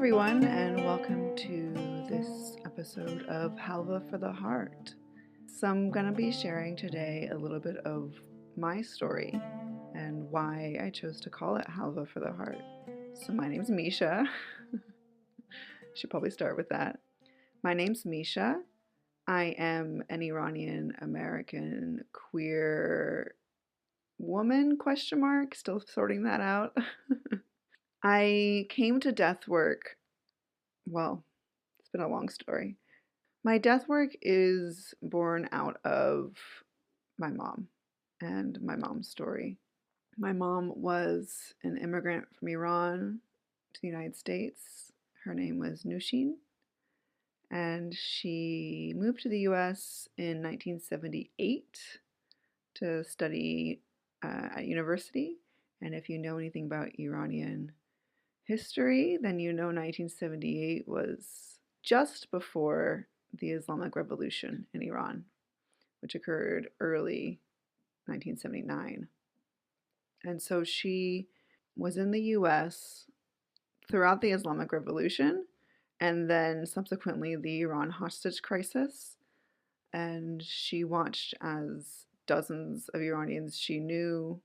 everyone, and welcome to this episode of Halva for the Heart. So I'm going to be sharing today a little bit of my story and why I chose to call it Halva for the Heart. So my name's Misha. Should probably start with that. My name's Misha. I am an Iranian American queer woman, ? Still sorting that out. I came to Deathwork. Well, it's been a long story. My Deathwork is born out of my mom and my mom's story. My mom was an immigrant from Iran to the United States. Her name was Nushin, and she moved to the US in 1978 to study at university. And if you know anything about Iranian history, then you know 1978 was just before the Islamic Revolution in Iran, which occurred early 1979. And so she was in the US throughout the Islamic Revolution and then subsequently the Iran hostage crisis. And she watched as dozens of Iranians she knew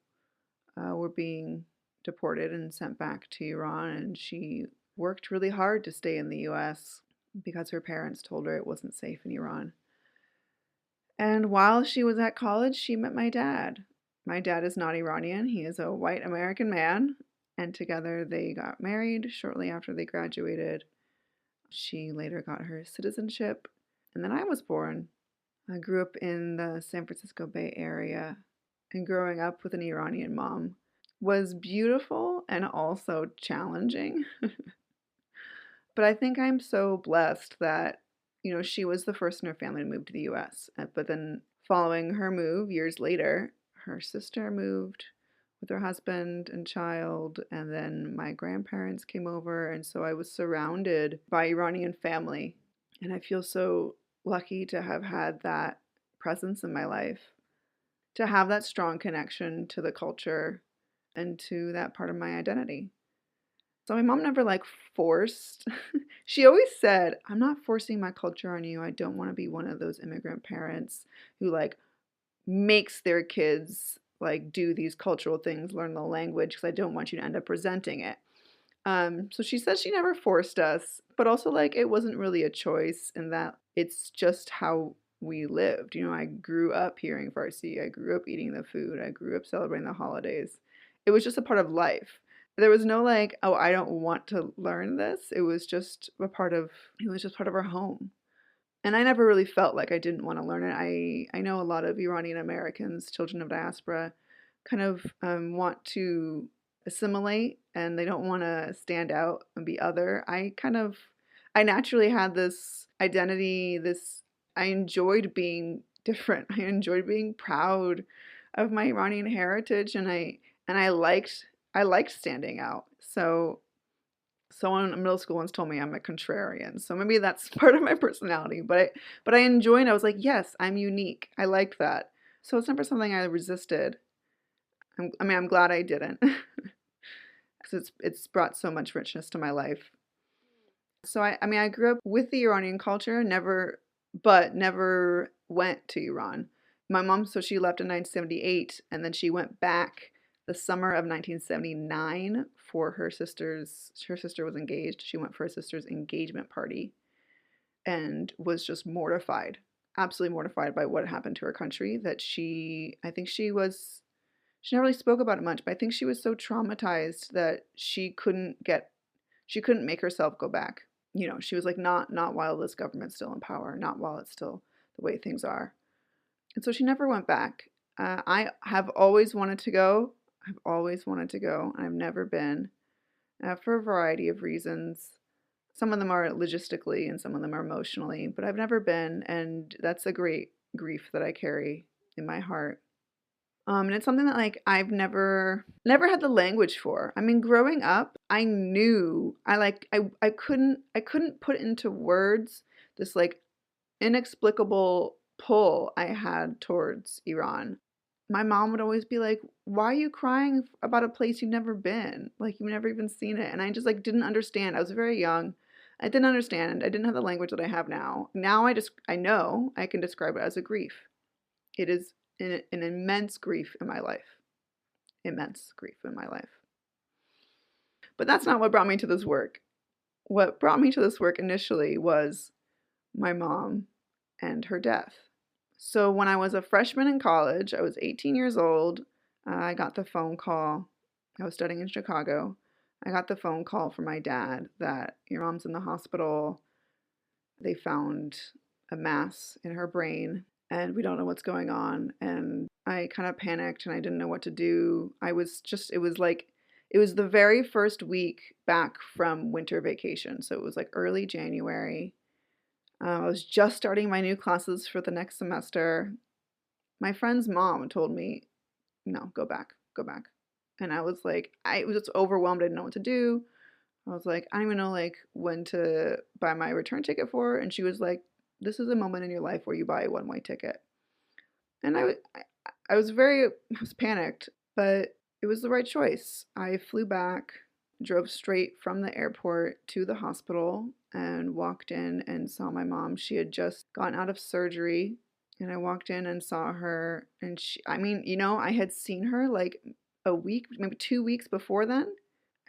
were being deported and sent back to Iran, and she worked really hard to stay in the US because her parents told her it wasn't safe in Iran. And while she was at college, she met my dad. My dad is not Iranian. He is a white American man, and together they got married shortly after they graduated. She later got her citizenship, and then I was born. I grew up in the San Francisco Bay Area, and growing up with an Iranian mom was beautiful and also challenging. But I think I'm so blessed that, she was the first in her family to move to the US. But then following her move, years later, her sister moved with her husband and child, and then my grandparents came over, and so I was surrounded by Iranian family. And I feel so lucky to have had that presence in my life, to have that strong connection to the culture and to that part of my identity. So my mom never forced. She always said, "I'm not forcing my culture on you. I don't want to be one of those immigrant parents who makes their kids do these cultural things, learn the language, because I don't want you to end up resenting it." So she said she never forced us, but also it wasn't really a choice in that it's just how we lived. I grew up hearing Farsi. I grew up eating the food. I grew up celebrating the holidays. It was just a part of life. There was no oh, I don't want to learn this. It was just part of our home. And I never really felt like I didn't want to learn it. I know a lot of Iranian Americans, children of diaspora, kind of want to assimilate, and they don't want to stand out and be other. I naturally had this identity, I enjoyed being different. I enjoyed being proud of my Iranian heritage, and I liked standing out. So someone in middle school once told me I'm a contrarian. So maybe that's part of my personality, but I enjoyed it. I was like, yes, I'm unique. I liked that. So it's never something I resisted. I'm glad I didn't, because it's brought so much richness to my life. So I grew up with the Iranian culture, never went to Iran. My mom, so she left in 1978, and then she went back the summer of 1979 for her sister was engaged. She went for her sister's engagement party and was just mortified, absolutely mortified by what happened to her country, that she never really spoke about it much, but I think she was so traumatized that she couldn't make herself go back. She was not while this government's still in power, not while it's still the way things are. And so she never went back. I have always wanted to go. I've never been, for a variety of reasons. Some of them are logistically and some of them are emotionally, but I've never been, and that's a great grief that I carry in my heart. And it's something that I've never had the language for. I mean, growing up, I knew I couldn't put into words this inexplicable pull I had towards Iran. my mom would always be like, why are you crying about a place you've never been? Like, you've never even seen it. And I just like didn't understand. I was very young. I didn't understand. I didn't have the language that I have now. Now I know I can describe it as a grief. It is an immense grief in my life. Immense grief in my life. But that's not what brought me to this work. What brought me to this work initially was my mom and her death. So when I was a freshman in college, I was 18 years old. I got the phone call. I was studying in Chicago. I got the phone call from my dad that your mom's in the hospital. They found a mass in her brain and we don't know what's going on. And I kind of panicked and I didn't know what to do. It was the very first week back from winter vacation. So it was like early January. I was just starting my new classes for the next semester. My friend's mom told me, no, go back. And I was like, I was just overwhelmed. I didn't know what to do. I was like, I don't even know like when to buy my return ticket for. And she was like, this is a moment in your life where you buy a one-way ticket. And I was panicked, but it was the right choice. I flew back, drove straight from the airport to the hospital and walked in and saw my mom. She had just gotten out of surgery and I walked in and saw her and I had seen her like a week, maybe 2 weeks before then.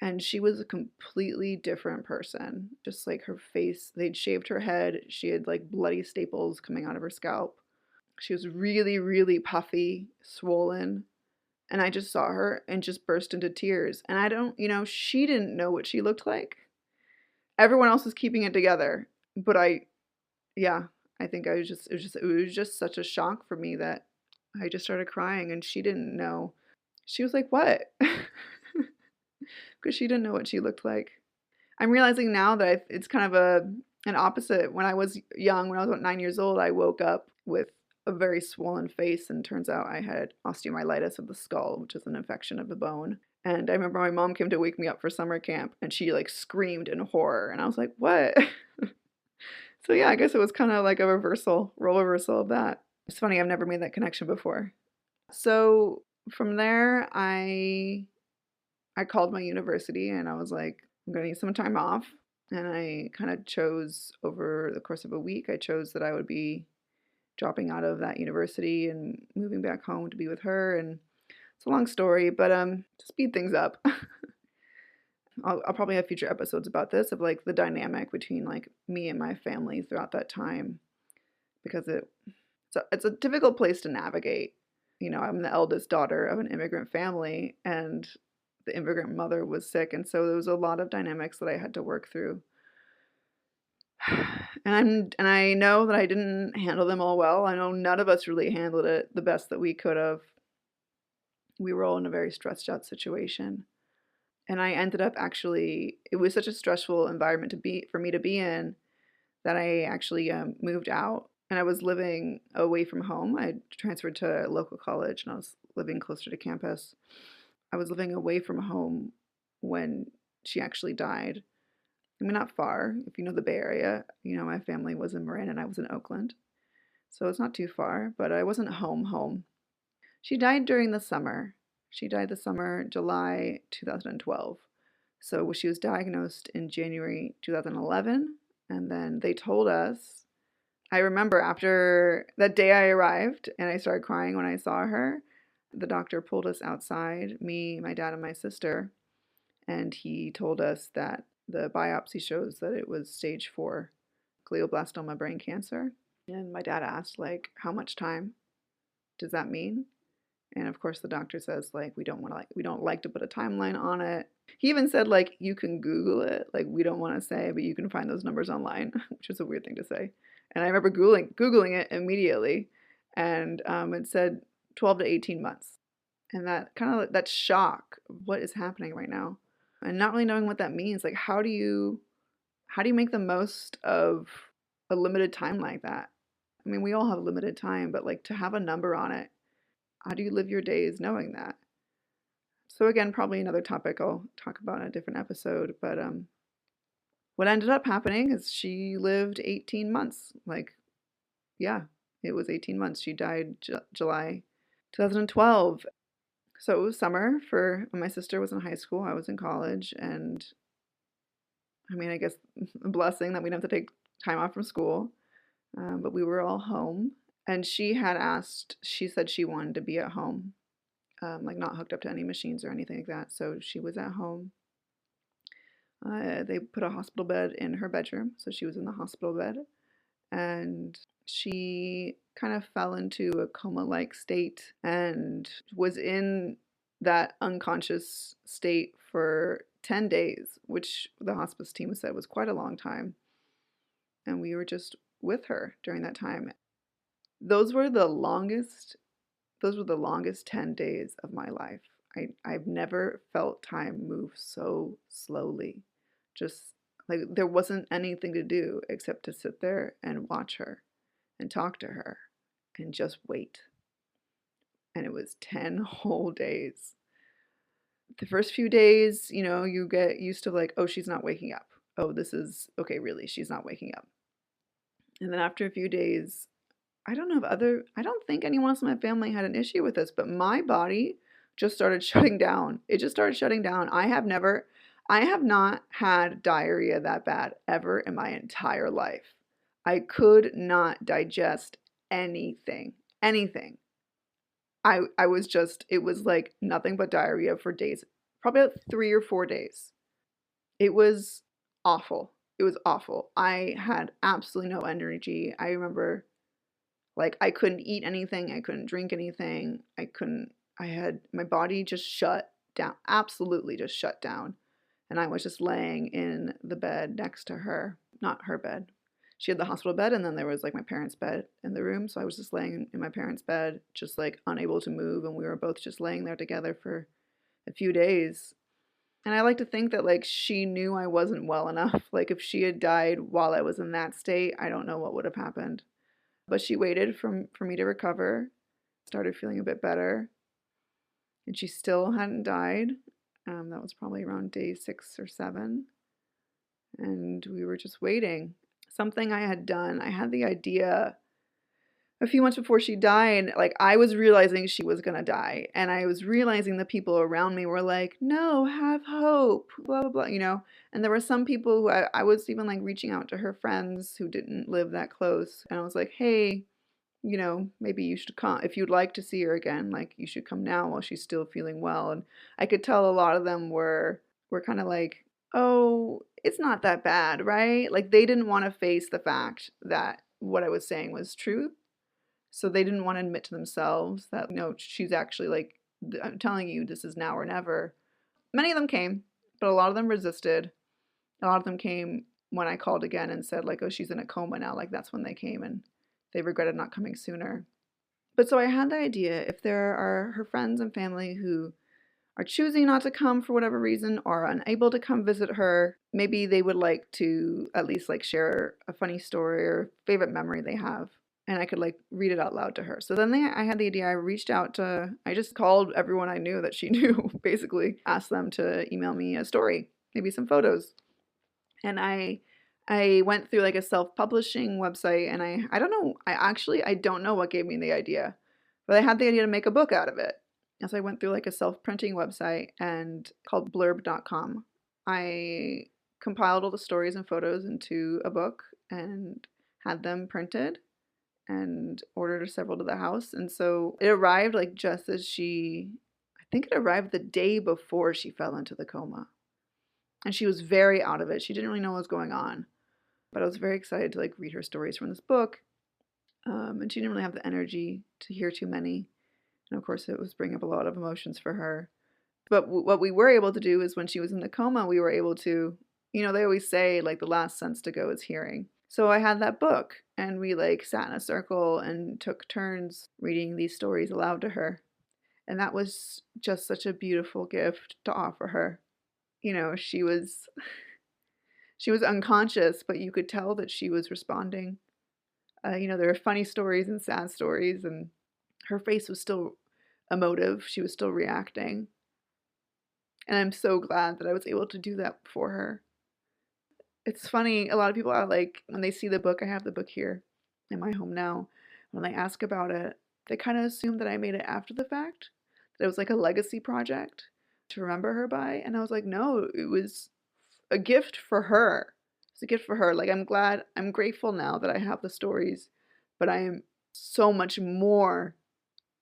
And she was a completely different person. Just like her face, they'd shaved her head. She had like bloody staples coming out of her scalp. She was really, really puffy, swollen. And I just saw her and just burst into tears. And she didn't know what she looked like. Everyone else was keeping it together. But I think it was just such a shock for me that I just started crying and she didn't know. She was like, what? Because she didn't know what she looked like. I'm realizing now that it's kind of an opposite. When I was young, when I was about 9 years old, I woke up with a very swollen face and turns out I had osteomyelitis of the skull, which is an infection of the bone. And I remember my mom came to wake me up for summer camp and she like screamed in horror and I was like, what? So yeah, I guess it was kind of like a role reversal of that. It's funny, I've never made that connection before. So from there, I called my university and I was like, I'm going to need some time off. And I kind of chose over the course of a week, I chose that I would be dropping out of that university and moving back home to be with her. And it's a long story, but to speed things up, I'll probably have future episodes about this, of like the dynamic between like me and my family throughout that time, because it's a difficult place to navigate. I'm the eldest daughter of an immigrant family and the immigrant mother was sick. And so there was a lot of dynamics that I had to work through. And I know that I didn't handle them all well. I know none of us really handled it the best that we could have. We were all in a very stressed out situation. And I ended up it was such a stressful environment for me to be in that I actually moved out and I was living away from home. I transferred to a local college and I was living closer to campus. I was living away from home when she actually died. I mean, not far. If you know the Bay Area, my family was in Marin and I was in Oakland. So it's not too far, but I wasn't home. She died during the summer. She died July 2012. So she was diagnosed in January 2011. And then they told us, I remember after that day I arrived and I started crying when I saw her, the doctor pulled us outside, me, my dad, and my sister. And he told us that the biopsy shows that it was stage 4 glioblastoma brain cancer. And my dad asked, like, how much time does that mean? And of course the doctor says, like, we don't like to put a timeline on it. He even said, like, you can Google it. Like, we don't want to say, but you can find those numbers online, which is a weird thing to say. And I remember Googling it immediately. And it said 12 to 18 months. And that shock of what is happening right now. And not really knowing what that means. Like, how do you make the most of a limited time like that? I mean, we all have limited time, but like to have a number on it, how do you live your days knowing that? So again, probably another topic I'll talk about in a different episode. But what ended up happening is she lived 18 months. Like, yeah, it was 18 months. She died July 2012. So it was summer for when my sister was in high school. I was in college, and I mean, I guess a blessing that we didn't have to take time off from school. But we were all home, and she said she wanted to be at home, like not hooked up to any machines or anything like that. So she was at home. They put a hospital bed in her bedroom, so she was in the hospital bed, and she kind of fell into a coma-like state and was in that unconscious state for 10 days, which the hospice team said was quite a long time. And we were just with her during that time. Those were the longest those were the longest 10 days of my life. I've never felt time move so slowly. Just like there wasn't anything to do except to sit there and watch her and talk to her and just wait. And it was 10 whole days. The first few days, you get used to like, oh, she's not waking up. Oh, this is okay, really, she's not waking up. And then after a few days, I don't think anyone else in my family had an issue with this, but my body just started shutting down. It just started shutting down. I have not had diarrhea that bad ever in my entire life. I could not digest anything. Anything. I was just, it was like nothing but diarrhea for days, probably about 3 or 4 days. It was awful. It was awful. I had absolutely no energy. I remember like I couldn't eat anything, I couldn't drink anything, my body just shut down, absolutely just shut down. And I was just laying in the bed next to her, not her bed. She had the hospital bed, and then there was like my parents' bed in the room. So I was just laying in my parents' bed, just like unable to move. And we were both just laying there together for a few days. And I like to think that like she knew I wasn't well enough. Like if she had died while I was in that state, I don't know what would have happened. But she waited for me to recover, started feeling a bit better, and she still hadn't died. That was probably around day 6 or 7, and we were just waiting. Something I had done, I had the idea a few months before she died, like I was realizing she was gonna die, and I was realizing the people around me were like, no, have hope, blah, blah, blah. And there were some people who I was even like reaching out to her friends who didn't live that close, and I was like, hey, maybe you should come. If you'd like to see her again, like you should come now while she's still feeling well. And I could tell a lot of them were kind of like, oh, it's not that bad, right? Like they didn't want to face the fact that what I was saying was true. So they didn't want to admit to themselves that, no, she's actually like, I'm telling you, this is now or never. Many of them came, but a lot of them resisted. A lot of them came when I called again and said like, oh, she's in a coma now. Like that's when they came, and they regretted not coming sooner. But so I had the idea, if there are her friends and family who are choosing not to come for whatever reason or are unable to come visit her, maybe they would like to at least like share a funny story or favorite memory they have. And I could like read it out loud to her. So then I had the idea, I just called everyone I knew that she knew, basically, asked them to email me a story, maybe some photos. And I went through like a self-publishing website, and I don't know, I don't know what gave me the idea, but I had the idea to make a book out of it. And so I went through like a self-printing website and called blurb.com. I compiled all the stories and photos into a book and had them printed and ordered several to the house. And so it arrived like just as I think it arrived the day before she fell into the coma. And she was very out of it. She didn't really know what was going on. But I was very excited to like read her stories from this book. And she didn't really have the energy to hear too many. And of course, it was bringing up a lot of emotions for her. But what we were able to do is when she was in the coma, we were able to, they always say like the last sense to go is hearing. So I had that book, and we like sat in a circle and took turns reading these stories aloud to her. And that was just such a beautiful gift to offer her. She was unconscious, but you could tell that she was responding. There were funny stories and sad stories, and her face was still emotive. She was still reacting. And I'm so glad that I was able to do that for her. It's funny, a lot of people are like, when they see the book, I have the book here in my home now, when they ask about it, They kind of assumed that I made it after the fact, that it was like a legacy project to remember her by. And I was like, no, it was a gift for her. It's a gift for her. Like, I'm grateful now that I have the stories, but I am so much more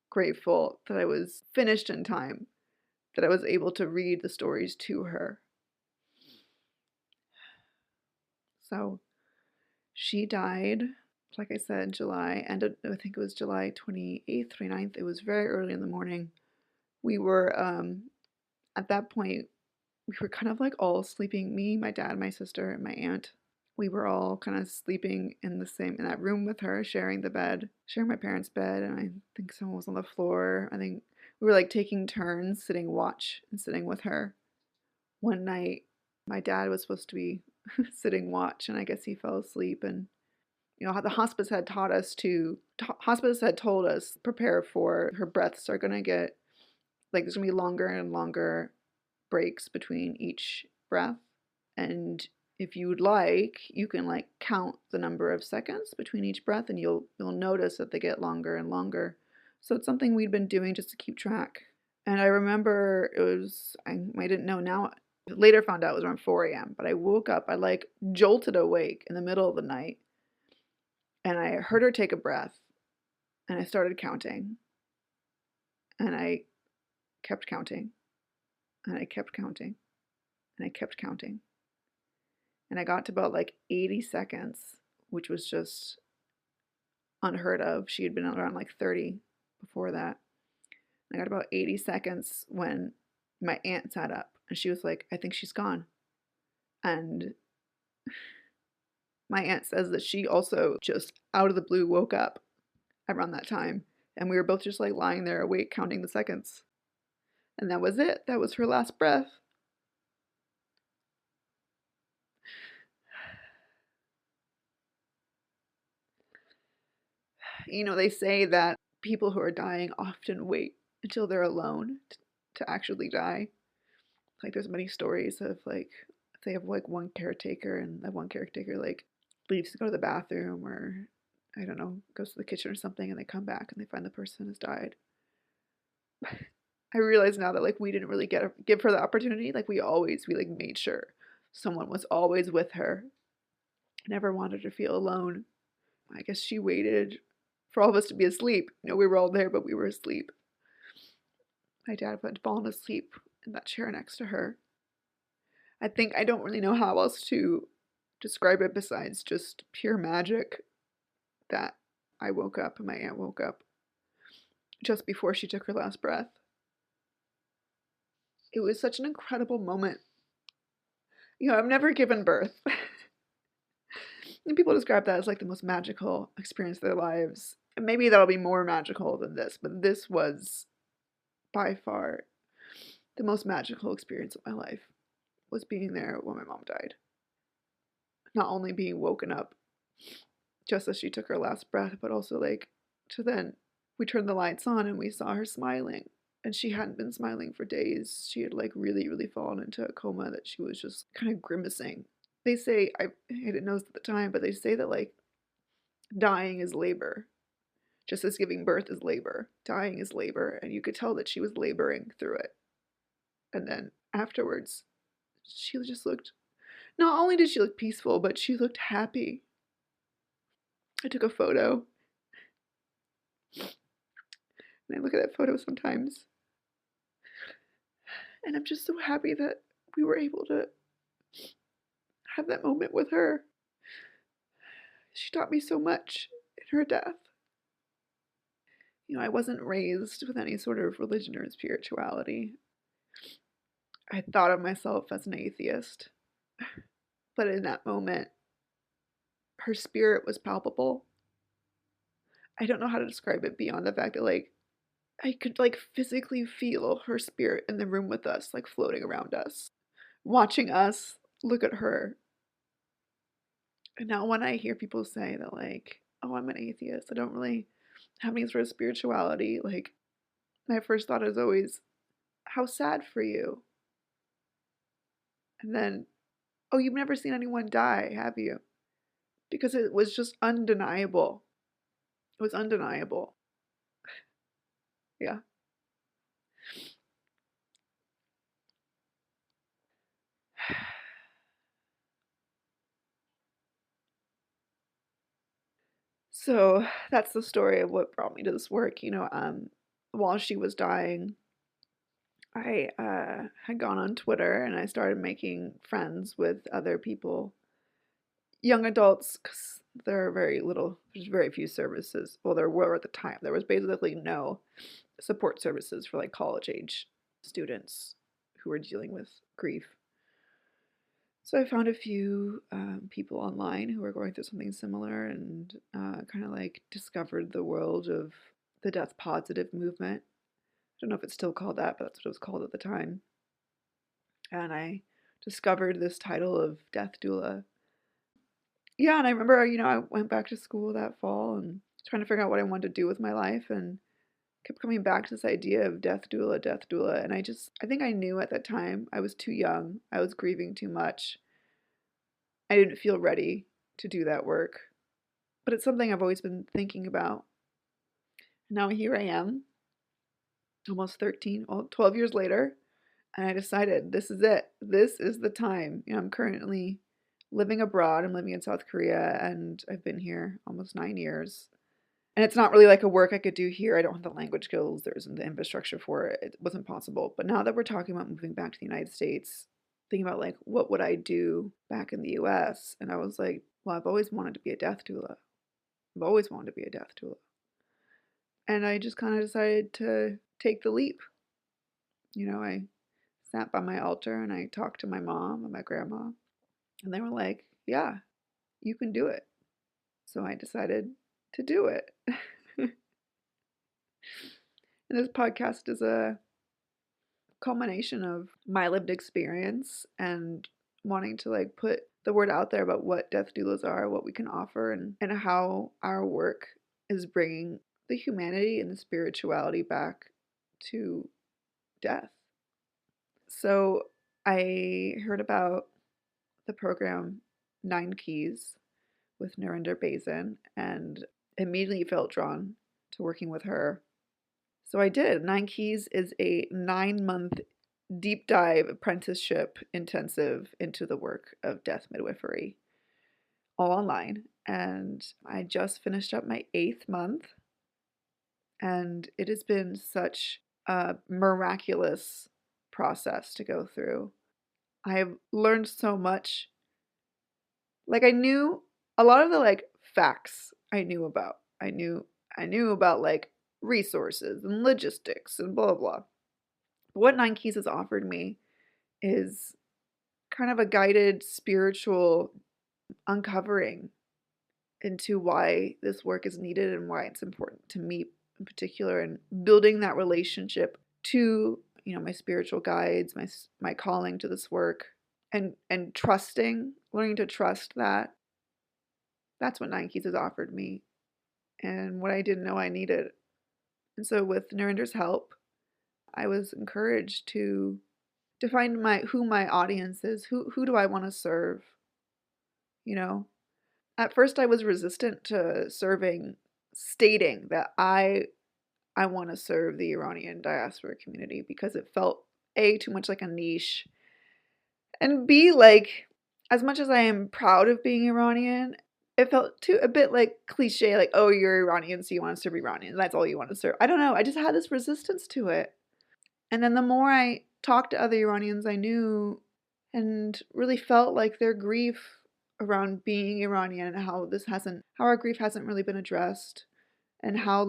grateful that I was finished in time, that I was able to read the stories to her. So she died, like I said, July, and I think it was July 28th, 29th. It was very early in the morning. We were, at that point, we were kind of like all sleeping. Me, my dad, my sister, and my aunt. We were all kind of sleeping in that room with her, sharing the bed, sharing my parents' bed, and I think someone was on the floor. I think we were like taking turns sitting watch and sitting with her. One night, my dad was supposed to be sitting watch, and I guess he fell asleep. And the hospice had told us, prepare for her breaths are gonna get, like, there's gonna be longer and longer breaks between each breath, and if you would like, you can like count the number of seconds between each breath, and you'll notice that they get longer and longer. So it's something we'd been doing just to keep track. And I remember I didn't know now, later found out it was around 4 a.m., but I woke up, I like jolted awake in the middle of the night, and I heard her take a breath, and I started counting, and I kept counting, and I kept counting, and I kept counting. And I got to about like 80 seconds, which was just unheard of. She had been around like 30 before that. I got about 80 seconds when my aunt sat up and she was like, I think she's gone. And my aunt says that she also just out of the blue woke up around that time. And we were both just like lying there awake counting the seconds. And that was it. That was her last breath. They say that people who are dying often wait until they're alone to actually die. Like, there's many stories of like, they have like one caretaker, and that one caretaker like leaves to go to the bathroom, or I don't know, goes to the kitchen or something, and they come back and they find the person has died. I realize now that like we didn't really give her the opportunity. Like we like made sure someone was always with her. Never wanted her to feel alone. I guess she waited for all of us to be asleep. We were all there, but we were asleep. My dad had fallen asleep in that chair next to her. I don't really know how else to describe it besides just pure magic that I woke up and my aunt woke up just before she took her last breath. It was such an incredible moment. I've never given birth. And people describe that as like the most magical experience of their lives. And maybe that'll be more magical than this, but this was by far the most magical experience of my life, was being there when my mom died. Not only being woken up just as she took her last breath, but also like to then we turned the lights on and we saw her smiling. And she hadn't been smiling for days. She had like really, really fallen into a coma that she was just kind of grimacing. They say, I didn't know this at the time, but they say that like dying is labor. Just as giving birth is labor, dying is labor. And you could tell that she was laboring through it. And then afterwards, she just looked, not only did she look peaceful, but she looked happy. I took a photo. And I look at that photo sometimes. And I'm just so happy that we were able to have that moment with her. She taught me so much in her death. I wasn't raised with any sort of religion or spirituality. I thought of myself as an atheist. But in that moment, her spirit was palpable. I don't know how to describe it beyond the fact that like I could like physically feel her spirit in the room with us, like floating around us, watching us look at her. And now when I hear people say that like, oh, I'm an atheist, I don't really have any sort of spirituality, like my first thought is always, how sad for you. And then, oh, you've never seen anyone die, have you? Because it was just undeniable. It was undeniable. Yeah. So that's the story of what brought me to this work. While she was dying, I had gone on Twitter and I started making friends with other people, young adults, because there are there's very few services. Well, there were at the time. There was basically no support services for like college age students who were dealing with grief. So I found a few people online who were going through something similar and kind of like discovered the world of the death positive movement. I don't know if it's still called that, but that's what it was called at the time. And I discovered this title of death doula. Yeah, and I remember, I went back to school that fall and trying to figure out what I wanted to do with my life and kept coming back to this idea of death doula, death doula. And I think I knew at that time I was too young. I was grieving too much. I didn't feel ready to do that work. But it's something I've always been thinking about. Now here I am, almost 12 years later, and I decided this is it. This is the time. I'm currently living abroad. I'm living in South Korea, and I've been here almost 9 years. And it's not really like a work I could do here. I don't have the language skills. There isn't the infrastructure for it. It wasn't possible. But now that we're talking about moving back to the United States, thinking about like, what would I do back in the US? And I was like, well, I've always wanted to be a death doula. I've always wanted to be a death doula. And I just kind of decided to take the leap. I sat by my altar and I talked to my mom and my grandma. And they were like, yeah, you can do it. So I decided to do it. And this podcast is a culmination of my lived experience and wanting to like put the word out there about what death doulas are, what we can offer, and how our work is bringing the humanity and the spirituality back to death. So I heard about the program 9 Keys with Narinder Bazin and immediately felt drawn to working with her. So I did. 9 Keys is a 9-month deep dive apprenticeship intensive into the work of death midwifery, all online. And I just finished up my 8th month, and it has been such a miraculous process to go through. I have learned so much. Like I knew a lot of the like facts I knew about. I knew about like resources and logistics and blah blah. But what 9 Keys has offered me is kind of a guided spiritual uncovering into why this work is needed and why it's important to me in particular, and building that relationship to my spiritual guides, my calling to this work, and learning to trust that. That's what 9 Keys has offered me and what I didn't know I needed. And so with Narinder's help, I was encouraged to define who my audience is. Who do I want to serve? At first I was resistant to stating that I want to serve the Iranian diaspora community because it felt A, too much like a niche, and B, like, as much as I am proud of being Iranian, it felt a bit like cliche, like, oh, you're Iranian, so you want to serve Iranians. That's all you want to serve. I don't know. I just had this resistance to it. And then the more I talked to other Iranians I knew and really felt like their grief around being Iranian and how our grief hasn't really been addressed, and how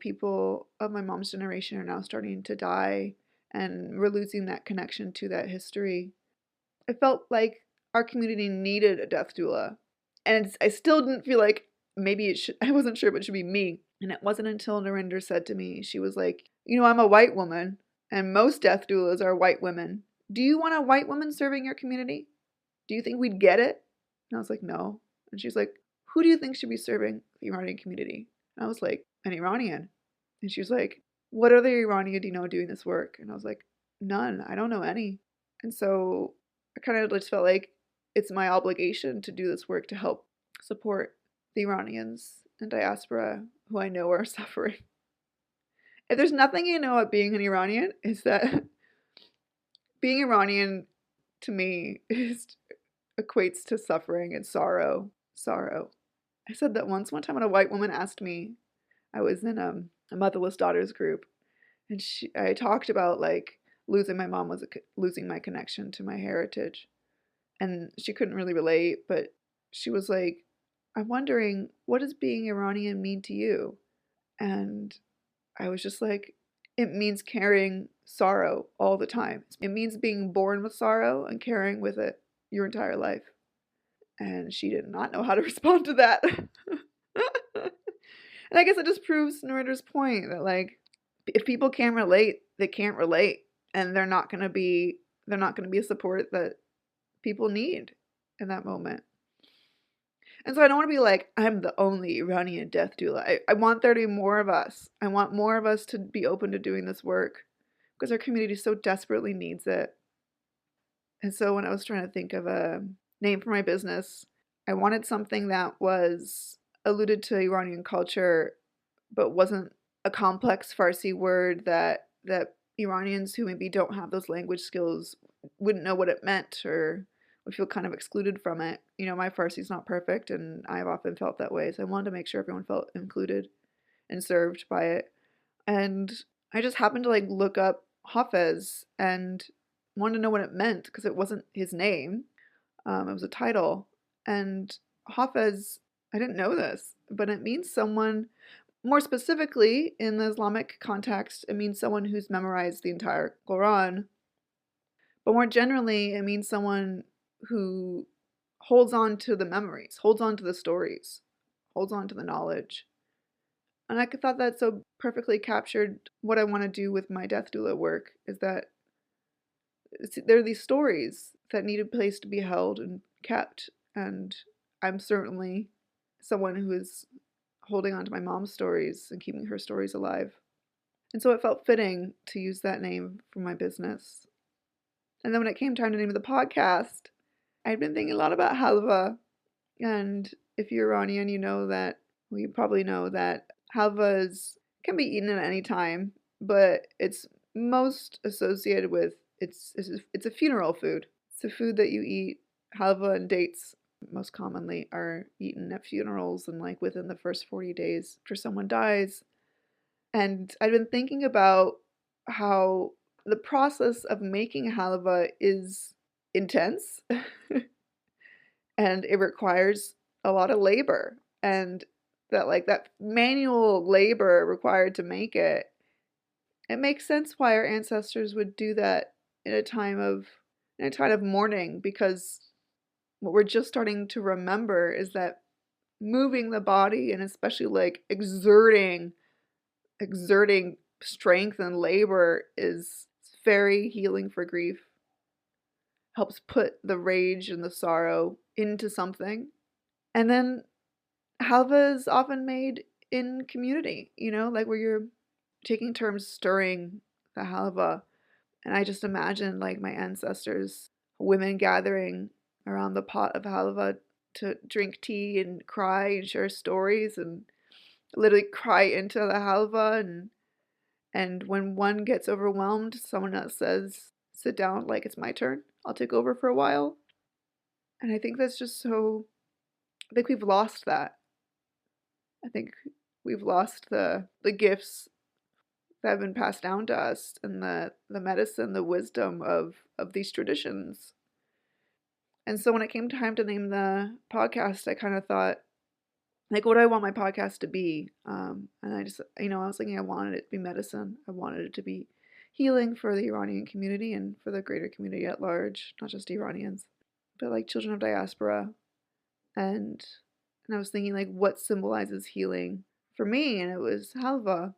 people of my mom's generation are now starting to die and we're losing that connection to that history. I felt like our community needed a death doula. And I still didn't feel like maybe it should, I wasn't sure if it should be me. And it wasn't until Narinder said to me, she was like, I'm a white woman and most death doulas are white women. Do you want a white woman serving your community? Do you think we'd get it? And I was like, no. And she's like, who do you think should be serving the Iranian community? And I was like, an Iranian. And she was like, what other Iranian do you know doing this work? And I was like, none. I don't know any. And so I kind of just felt like it's my obligation to do this work to help support the Iranians and diaspora who I know are suffering. If there's nothing you know about being an Iranian, is that being Iranian to me equates to suffering and sorrow. Sorrow. I said that once. One time when a white woman asked me, I was in a motherless daughters group, and I talked about like losing my mom was losing my connection to my heritage, and she couldn't really relate, but she was like, I'm wondering, what does being Iranian mean to you? And I was just like, it means carrying sorrow all the time. It means being born with sorrow and carrying with it your entire life. And she did not know how to respond to that. And I guess it just proves Norida's point that like if people can't relate, they can't relate, and they're not going to be a support that people need in that moment. And so I don't want to be like, I'm the only Iranian death doula. I want there to be more of us. I want more of us to be open to doing this work because our community so desperately needs it. And so when I was trying to think of a name for my business, I wanted something that was alluded to Iranian culture, but wasn't a complex Farsi word that Iranians who maybe don't have those language skills wouldn't know what it meant or would feel kind of excluded from it. You know, my Farsi is not perfect, and I've often felt that way. So I wanted to make sure everyone felt included and served by it. And I just happened to like look up Hafez and wanted to know what it meant because it wasn't his name. It was a title. And Hafez, I didn't know this, but it means someone, more specifically in the Islamic context, it means someone who's memorized the entire Quran. But more generally, it means someone who holds on to the memories, holds on to the stories, holds on to the knowledge. And I thought that so perfectly captured what I want to do with my death doula work, is that there are these stories that need a place to be held and kept. And I'm certainly someone who is holding on to my mom's stories and keeping her stories alive. And so it felt fitting to use that name for my business. And then when it came time to name the podcast, I'd been thinking a lot about Halva. And if you're Iranian, you know that, well, you probably know that halvas can be eaten at any time, but it's most associated with, it's a funeral food. It's a food that you eat. Halva and dates most commonly are eaten at funerals and like within the first 40 days after someone dies. And I've been thinking about how the process of making halva is intense and it requires a lot of labor, and that like that manual labor required to make it makes sense why our ancestors would do that in a time of mourning, because what we're just starting to remember is that moving the body and especially like exerting strength and labor is very healing for grief. Helps put the rage and the sorrow into something. And then halva is often made in community, you know, like where you're taking turns stirring the halva. And I just imagine like my ancestors, women gathering around the pot of halva to drink tea and cry and share stories and literally cry into the halva. And when one gets overwhelmed, someone else says, sit down, like it's my turn. I'll take over for a while. And I think that's just so, I think we've lost that. I think we've lost the gifts that have been passed down to us and the medicine, the wisdom of these traditions. And so when it came time to name the podcast, I kind of thought, like, what do I want my podcast to be? And I just, I was thinking I wanted it to be medicine. I wanted it to be healing for the Iranian community and for the greater community at large, not just Iranians, but like children of diaspora. And I was thinking, like, what symbolizes healing for me? And it was halva.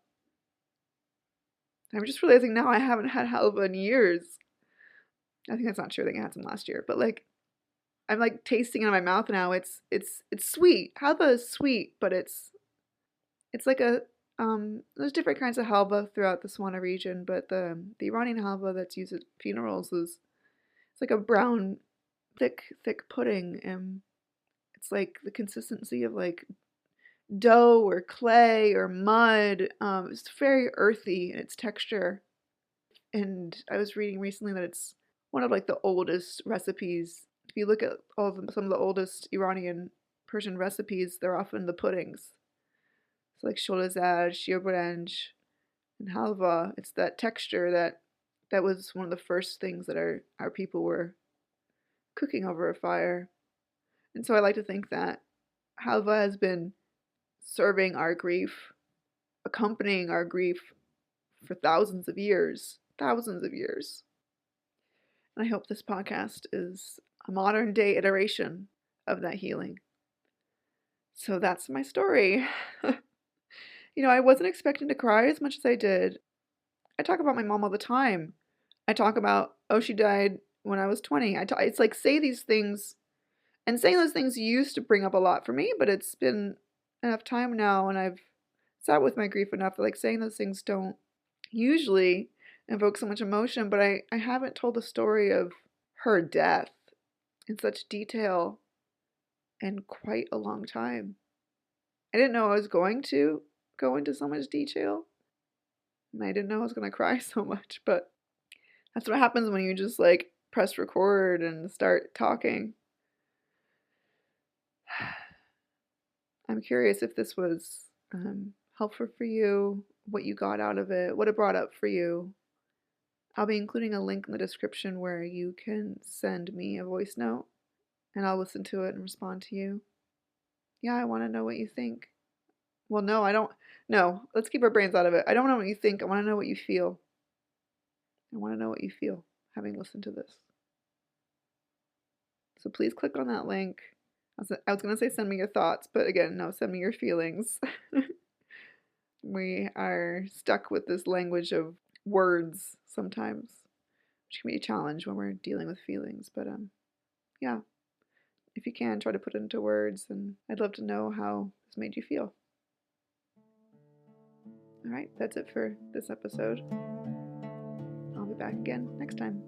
I'm just realizing now I haven't had halva in years. I think that's not true. I think I had some last year. But, like, I'm, like, tasting it in my mouth now. It's sweet. Halva is sweet, but it's like a, there's different kinds of halva throughout the SWANA region, but the Iranian halva that's used at funerals it's like a brown, thick pudding, and it's like the consistency of like dough or clay or mud. It's very earthy in its texture. And I was reading recently that it's one of like the oldest recipes. If you look at some of the oldest Iranian Persian recipes, they're often the puddings. So like sholazad, shirbaranj, and halva. It's that texture that was one of the first things that our people were cooking over a fire. And so I like to think that halva has been serving our grief, accompanying our grief for thousands of years. Thousands of years. And I hope this podcast is a modern day iteration of that healing. So that's my story. I wasn't expecting to cry as much as I did. I talk about my mom all the time. I talk about, oh, she died when I was 20. It's like say these things, and saying those things used to bring up a lot for me, but it's been enough time now, and I've sat with my grief enough that like saying those things don't usually evoke so much emotion, but I haven't told the story of her death in such detail in quite a long time. I didn't know I was going to go into so much detail, and I didn't know I was going to cry so much, but that's what happens when you just like press record and start talking. I'm curious if this was helpful for you, what you got out of it, what it brought up for you. I'll be including a link in the description where you can send me a voice note, and I'll listen to it and respond to you. Yeah, I want to know what you think. Well, no, I don't. No, let's keep our brains out of it. I don't know what you think. I want to know what you feel. I want to know what you feel having listened to this. So please click on that link. I was going to say send me your thoughts, but again, no, send me your feelings. We are stuck with this language of words sometimes, which can be a challenge when we're dealing with feelings. But yeah, if you can, try to put it into words, and I'd love to know how this made you feel. All right, that's it for this episode. I'll be back again next time.